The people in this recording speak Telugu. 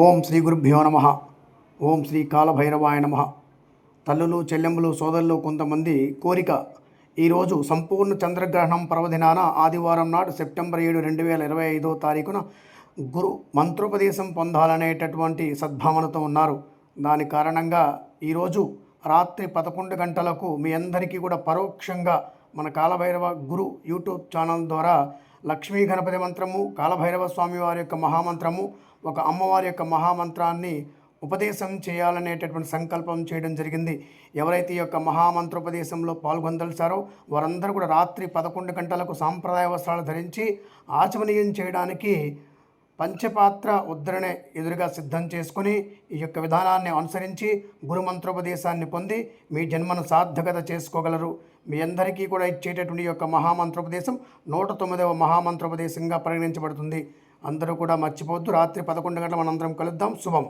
ఓం శ్రీ గురుభ్యో నమ. ఓం శ్రీ కాలభైరవాయ నమ. తల్లులు, చెల్లెంబులు, సోదరులు కొంతమంది కోరిక, ఈరోజు సంపూర్ణ చంద్రగ్రహణం పర్వదినాన ఆదివారం నాడు సెప్టెంబర్ 7, 2025 తారీఖున గురు మంత్రోపదేశం పొందాలనేటటువంటి సద్భావనతో ఉన్నారు. దాని కారణంగా ఈరోజు రాత్రి 11 గంటలకు మీ అందరికీ కూడా పరోక్షంగా మన కాలభైరవ గురు యూట్యూబ్ ఛానల్ ద్వారా లక్ష్మీ గణపతి మంత్రము, కాలభైరవ స్వామి వారి యొక్క మహామంత్రము, ఒక అమ్మవారి యొక్క మహామంత్రాన్ని ఉపదేశం చేయాలనేటటువంటి సంకల్పం చేయడం జరిగింది. ఎవరైతే ఈ యొక్క మహామంత్రోపదేశంలో పాల్గొనదలిచారో వారందరూ కూడా రాత్రి 11 గంటలకు సాంప్రదాయ వస్త్రాలు ధరించి ఆచమనీయం చేయడానికి పంచపాత్ర ఉద్ధరణే ఎదురుగా సిద్ధం చేసుకుని ఈ యొక్క విధానాన్ని అనుసరించి గురు మంత్రోపదేశాన్ని పొంది మీ జన్మను సార్థకత చేసుకోగలరు. మీ అందరికీ కూడా ఇచ్చేటటువంటి యొక్క మహామంత్రోపదేశం 109వ మహామంత్రోపదేశంగా పరిగణించబడుతుంది. అందరూ కూడా మర్చిపోవద్దు. రాత్రి 11 గంటల మనందరం కలుద్దాం. శుభం.